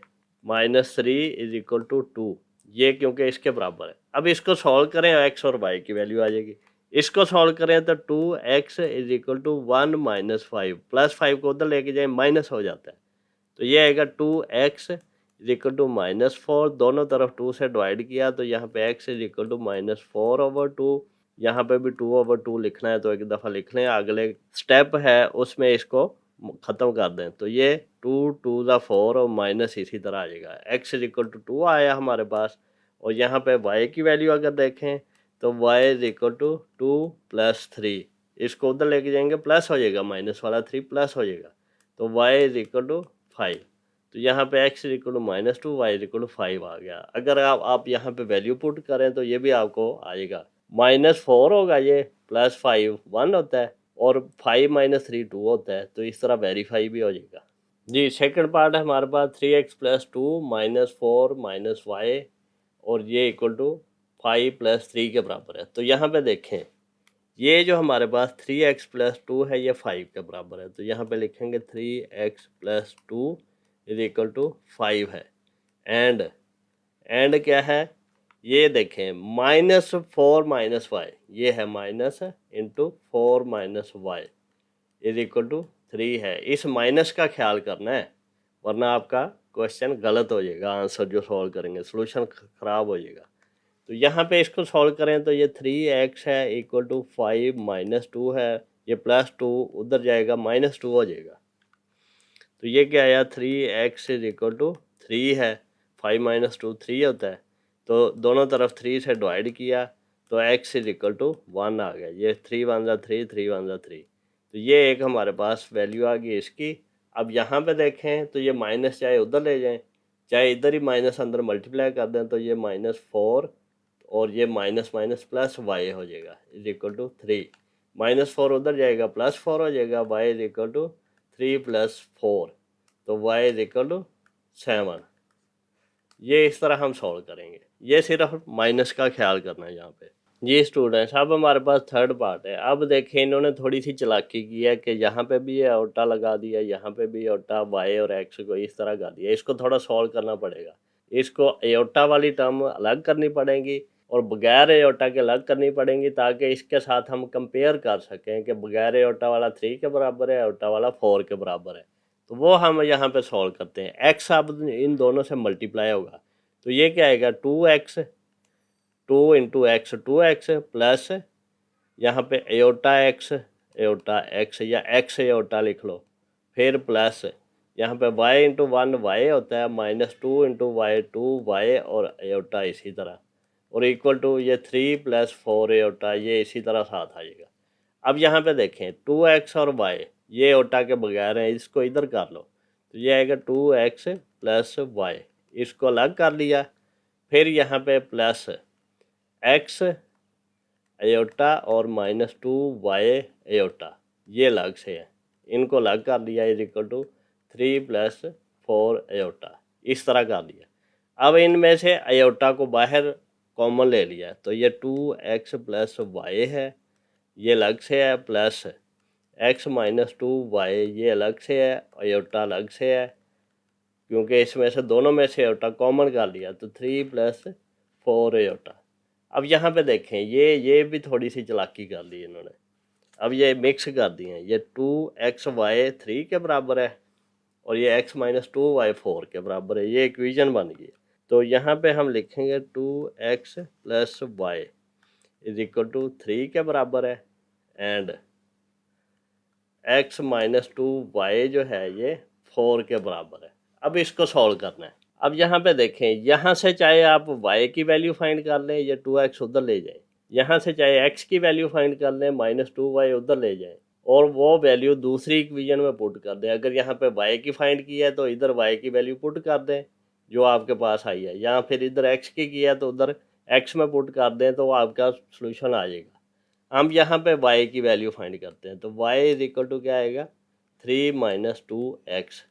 -3 इज इक्वल टू 2, ये क्योंकि इसके बराबर है। अब इसको सॉल्व करें, x और y की वैल्यू आ जाएगी। इसको सॉल्व करें तो 2x is equal to 1 -5, plus 5 को उधर लेके जाए माइनस हो जाता है, तो ये आएगा 2x इज इक्वल टू -4, दोनों तरफ 2 से डिवाइड किया तो यहाँ पे x इज इक्वल टू -4/2, यहाँ पे भी 2/2 लिखना है तो एक दफ़ा लिख लें, अगले स्टेप है उसमें इसको ख़त्म कर दें तो ये 2 2 ज़ा 4 और माइनस इसी तरह आ जाएगा। x इज इक्वल टू 2 आया हमारे पास, और यहाँ पे y की वैल्यू अगर देखें तो y इज इक्वल टू 2 + 3, इसको उधर लेके जाएंगे प्लस हो जाएगा, माइनस वाला 3 प्लस हो जाएगा, तो y इज इक्वल टू 5। तो यहाँ पे x is equal to -2, y is equal to 5 आ गया। अगर आप यहाँ पे वैल्यू पुट करें तो ये भी आपको आएगा, -4 होगा ये, +5 1 होता है, और 5 - 3 2 होता है, तो इस तरह वेरीफाई भी हो जाएगा। जी सेकंड पार्ट है हमारे पास 3x + 2 -4 - y, और ये इक्वल टू 5 + 3 के बराबर है। तो यहाँ पे देखें ये जो हमारे पास 3x + 2 है ये 5 के बराबर है, तो यहाँ पे लिखेंगे 3x + 2 इज इक्वल टू 5 है। एंड क्या है, ये देखें -4 - y, ये है minus into 4 - y is equal to 3 है। इस माइनस का ख्याल करना है, वरना आपका क्वेश्चन गलत हो जाएगा, आंसर जो सॉल्व करेंगे सोल्यूशन ख़राब हो जाएगा। तो यहाँ पे इसको सॉल्व करें तो ये 3x है इक्वल टू 5 - 2 है, ये +2 उधर जाएगा -2 हो जाएगा। तो ये क्या आया, 3x इज इक्वल टू 3 है, 5 - 2 3 होता है, तो दोनों तरफ 3 से डिवाइड किया तो x इज इक्वल टू 1 आ गया। ये 3 1 ज़ा 3, 3 1 ज़ा 3, तो ये एक हमारे पास वैल्यू आ गई इसकी। अब यहाँ पे देखें तो ये माइनस चाहे उधर ले जाएं, चाहे इधर ही माइनस अंदर मल्टीप्लाई कर दें, तो ये -4 और ये माइनस माइनस प्लस y हो जाएगा इज इक्वल टू 3, -4 उधर जाएगा +4 हो जाएगा, y इज इक्वल टू 3 + 4, तो y इज इक्वल टू 7। ये इस तरह हम सॉल्व करेंगे, ये सिर्फ माइनस का ख्याल करना है यहाँ पे। जी स्टूडेंट्स, अब हमारे पास थर्ड पार्ट है। अब देखें इन्होंने थोड़ी सी चालाकी की है कि यहाँ पे भी ये ओटा लगा दिया, यहाँ पे भी ओटा, y और x को इस तरह कर दिया। इसको थोड़ा सॉल्व करना पड़ेगा, इसको एयोटा वाली टर्म अलग करनी पड़ेगी और बगैर एयोटा के अलग करनी पड़ेंगी, ताकि इसके साथ हम कंपेयर कर सकें कि बगैर एयोटा वाला 3 के बराबर है, एयोटा वाला 4 के बराबर है। तो वो हम यहाँ पे सॉल्व करते हैं। x अब इन दोनों से मल्टीप्लाई होगा, तो ये क्या आएगा, 2x 2 × x 2x प्लस यहाँ पे एयोटा x या x एयोटा लिख लो, फिर प्लस यहाँ पे y × 1 y होता है, -2 × y 2y और एयोटा इसी तरह, और इक्वल टू ये 3 + 4 एयोटा, ये इसी तरह साथ आ जाएगा। अब यहाँ पे देखें 2x और y ये एयोटा के बगैर हैं, इसको इधर कर लो, तो ये आएगा 2x + y, इसको अलग कर लिया, फिर यहाँ पे प्लस x एयोटा और -2y एयोटा, ये अलग से है, इनको अलग कर दिया इज इक्वल टू 3 + 4 एयोटा, इस तरह कर दिया। अब इनमें से एयोटा को बाहर कॉमन ले लिया, तो ये 2x + y है, ये अलग से है, प्लस x - 2y ये अलग से है, एयोटा अलग से है, क्योंकि इसमें से दोनों में से एयोटा कॉमन कर लिया, तो 3 + 4 एयोटा। अब यहाँ पे देखें ये भी थोड़ी सी चालाकी कर ली इन्होंने, अब ये मिक्स कर दिए हैं, ये 2xy 3 के बराबर है और ये x - 2y 4 के बराबर है, ये इक्वेशन बन गई। तो यहाँ पे हम लिखेंगे 2x + y is equal to 3 के बराबर है, एंड x - 2y जो है ये 4 के बराबर है। अब इसको सॉल्व करना है। अब यहाँ पे देखें, यहाँ से चाहे आप y की वैल्यू फाइंड कर लें, ये 2x उधर ले जाएं, यहाँ से चाहे x की वैल्यू फाइंड कर लें, -2y उधर ले जाएं, और वो वैल्यू दूसरी इक्वेशन में पुट कर दें। अगर यहाँ पे y की फाइंड की है तो इधर y की वैल्यू पुट कर दें जो आपके पास आई है, या फिर इधर x की किया तो उधर x में पुट कर दें, तो आपका सोल्यूशन आ जाएगा। हम यहाँ पे y की वैल्यू फाइंड करते हैं, तो y इज इक्वल टू क्या आएगा, 3 - 2x,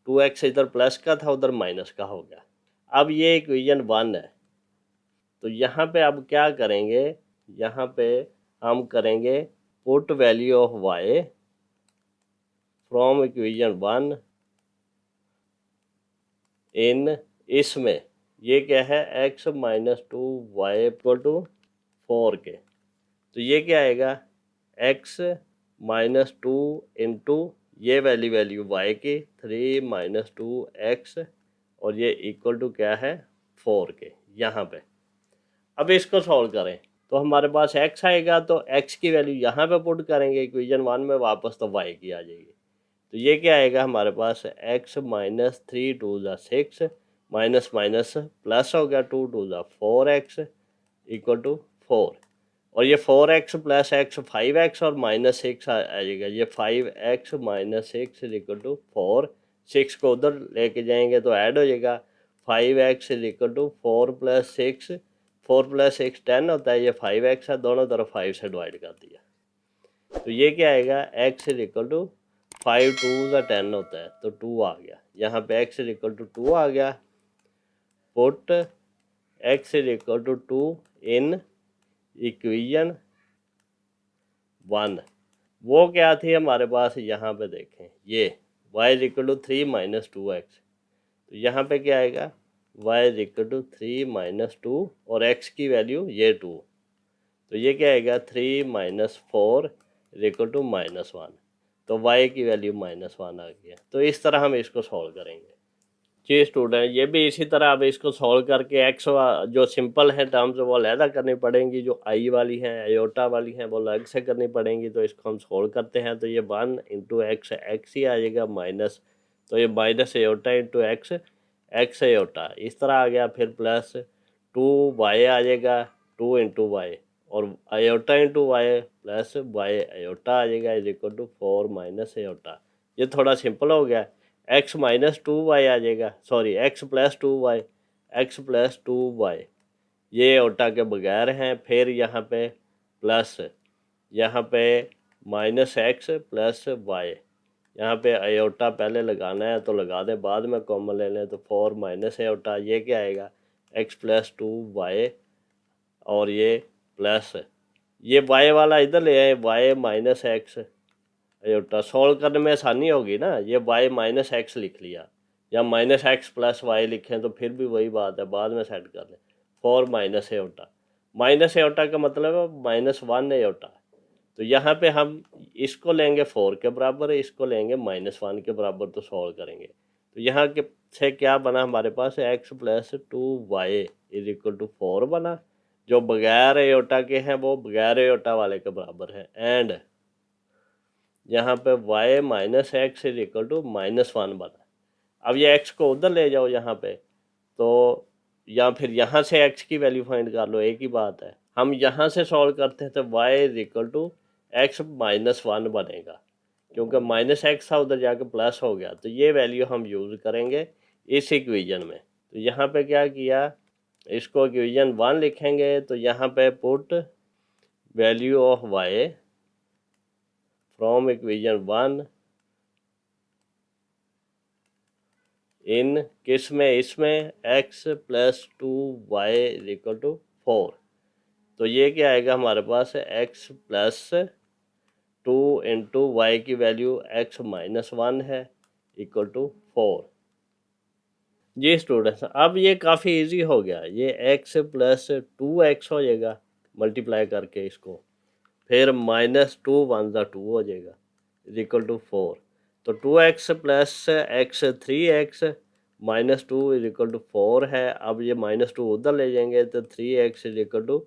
2x इधर प्लस का था उधर माइनस का हो गया। अब ये इक्वेशन 1 है, तो यहाँ पे अब क्या करेंगे, यहाँ पे हम करेंगे put value of y from equation 1 इन, इसमें ये क्या है, x - 2y इक्वल टू 4 के, तो ये क्या आएगा, x - 2 इंटू ये वैल्यू y की 3 - 2x और ये इक्वल टू क्या है 4 के यहाँ पे। अब इसको सॉल्व करें तो हमारे पास x आएगा, तो x की वैल्यू यहाँ पे पुट करेंगे इक्वेशन 1 में वापस, तो y की आ जाएगी। तो ये क्या आएगा हमारे पास x माइनस 3 टू ज़ा 6 माइनस माइनस प्लस हो गया 2 टू ज़ा 4x इक्वल टू 4, और ये 4x प्लस x 5x और माइनस 6 आ जाएगा। ये 5x माइनस 6 इक्वल टू 4, 6 को उधर लेके जाएंगे तो ऐड हो जाएगा। 5x equal to 4 plus 6, 4 plus 6 10 होता है, ये 5x है, दोनों तरफ 5 से डिवाइड कर दिया। तो ये क्या आएगा x इक्वल टू 5 टू ज़ा 10 होता है, तो 2 आ गया। यहाँ पे x इक्वल टू 2 आ गया। Put x equal to 2 in equation 1। वो क्या थी हमारे पास, यहाँ पे देखें ये y equal to 3 minus 2x, तो यहाँ पे क्या आएगा y इक्वल टू 3 माइनस 2 और x की वैल्यू ये 2, तो ये क्या आएगा 3 माइनस 4 इक्वल टू माइनस 1, तो y की वैल्यू माइनस 1 आ गया। तो इस तरह हम इसको सॉल्व करेंगे। जी स्टूडेंट, ये भी इसी तरह अब इसको सॉल्व करके x जो सिंपल है टर्म्स वो अलहदा करनी पड़ेंगी, जो i वाली हैं आयोटा वाली हैं वो अलग से करनी पड़ेंगी। तो इसको हम सॉल्व करते हैं, तो ये 1 इंटू एक्स एक्स ही आ जाएगा माइनस, तो ये minus iota into x x iota इस तरह आ गया। फिर प्लस 2y आ जाएगा 2 इंटू वाई, और iota into y plus y iota आ जाएगा is equal to 4 minus iota. ये थोड़ा सिंपल हो गया। x माइनस 2y आ जाएगा, sorry x plus 2y, x plus 2y ये ओटा के बगैर हैं। फिर यहाँ पे प्लस, यहाँ पे माइनस x प्लस y, यहाँ पे आयोटा पहले लगाना है तो लगा दें, बाद में कॉमन ले लें, तो 4 माइनस आयोटा ये क्या आएगा x प्लस 2y, और ये प्लस ये y वाला इधर ले आए y minus x iota. Solve करने में आसानी होगी ना, ये y माइनस एक्स लिख लिया या माइनस एक्स प्लस वाई लिखें तो फिर भी वही बात है, बाद में सेट कर लें। 4 माइनस आयोटा, माइनस आयोटा का मतलब है माइनस 1 आयोटा, तो यहाँ पे हम इसको लेंगे 4 के बराबर, इसको लेंगे माइनस 1 के बराबर, तो सॉल्व करेंगे। तो यहाँ के से क्या बना हमारे पास x plus 2y is equal to 4 बना, जो बगैर आयोटा के हैं वो बगैर आयोटा वाले के बराबर है। एंड यहाँ पे y minus x is equal to minus 1 बना। अब ये x को उधर ले जाओ यहाँ पे, तो या फिर यहाँ से x की वैल्यू फाइंड कर लो, एक ही बात है। हम यहाँ से सॉल्व करते हैं तो y is equal to x minus 1 बनेगा, क्योंकि माइनस एक्स था उधर जाके प्लस हो गया, तो ये वैल्यू हम यूज़ करेंगे इस इक्वेशन में। तो यहाँ पे क्या किया, इसको इक्वेशन 1 लिखेंगे, तो यहाँ पे put value of y from equation 1 इन किस में, इसमें x plus 2y equal to 4, तो ये क्या आएगा हमारे पास x प्लस 2 इंटू वाई की वैल्यू x माइनस 1 है इक्वल टू 4। जी स्टूडेंट्स, अब ये काफ़ी इजी हो गया, ये x प्लस 2x हो जाएगा मल्टीप्लाई करके इसको, फिर माइनस 2 1 ज़ा 2 हो जाएगा इज इक्वल टू 4, तो 2x plus x 3x minus 2 is equal to 4 है। अब ये माइनस 2 उधर ले जाएंगे तो 3x is equal to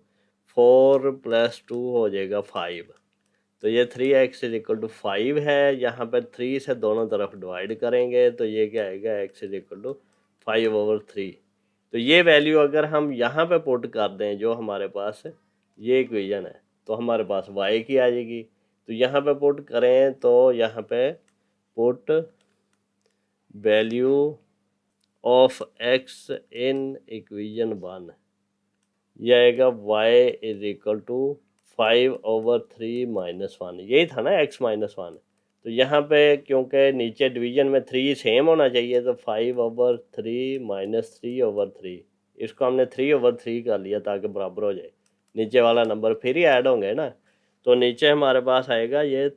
4 plus 2 हो जाएगा 5, तो ये 3x इज इक्वल टू 5 है। यहाँ पर 3 से दोनों तरफ डिवाइड करेंगे तो ये क्या आएगा x इज इक्वल टू 5/3। तो ये वैल्यू अगर हम यहाँ पे पुट कर दें जो हमारे पास ये इक्वेशन है, तो हमारे पास y की आ जाएगी। तो यहाँ पे पुट करें तो यहाँ पे put value of x in equation 1, ये आएगा y is equal to 5/3 minus 1, यही था ना x माइनस 1। तो यहाँ पे क्योंकि नीचे डिवीजन में 3 सेम होना चाहिए, तो 5/3 माइनस 3/3, इसको हमने 3/3 कर लिया ताकि बराबर हो जाए, नीचे वाला नंबर फिर ही ऐड होंगे ना। तो नीचे हमारे पास आएगा ये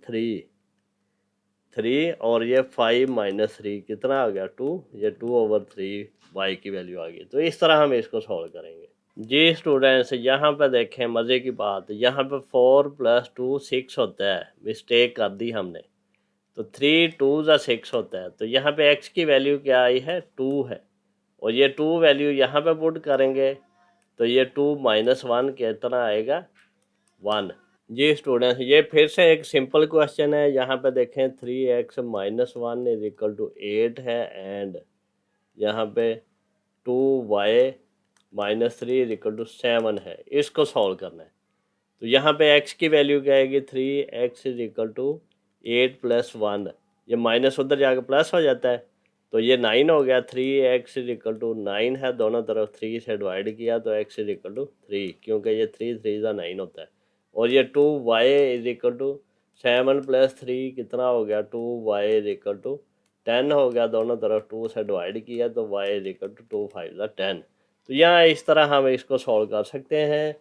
3 और ये 5 माइनस 3 कितना आ गया 2, ये 2/3 y की वैल्यू आ गई। तो इस तरह हम इसको सॉल्व करेंगे। जी स्टूडेंट्स, यहाँ पे देखें मज़े की बात, यहाँ पे 4 प्लस 2 6 होता है, मिस्टेक कर दी हमने, तो 3 2 ज़ा 6 होता है। तो यहाँ पे x की वैल्यू क्या आई है 2 है, और ये 2 वैल्यू यहाँ पे पुट करेंगे तो ये 2 - 1 कितना आएगा 1। जी स्टूडेंट्स, ये फिर से एक सिंपल क्वेश्चन है। यहाँ पे देखें 3x - 1 इज इक्वल टू 8 है एंड यहाँ पे 2y - 3 इज इक्वल टू 7 है। इसको सॉल्व करना है तो यहाँ पे x की वैल्यू क्या आएगी 3x इज इक्वल टू 8 + 1। ये माइनस उधर जाकर प्लस हो जाता है तो ये 9 हो गया। 3x इज इक्वल टू 9 है, दोनों तरफ 3 से डिवाइड किया तो x इज इक्वल टू 3, क्योंकि ये 3 3 का 9 होता है। और ये 2y इज इक्वल टू 7 + 3 कितना हो गया 2y इज इक्वल टू 10 हो गया, दोनों तरफ 2 से डिवाइड किया तो y इज इक्वल टू 2 5 10। तो यहाँ इस तरह हम इसको सॉल्व कर सकते हैं।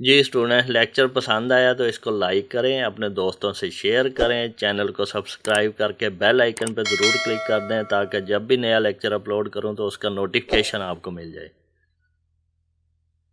जी स्टूडेंट, लेक्चर पसंद आया तो इसको लाइक करें, अपने दोस्तों से शेयर करें, चैनल को सब्सक्राइब करके बेल आइकन पर ज़रूर क्लिक कर दें ताकि जब भी नया लेक्चर अपलोड करूं तो उसका नोटिफिकेशन आपको मिल जाए।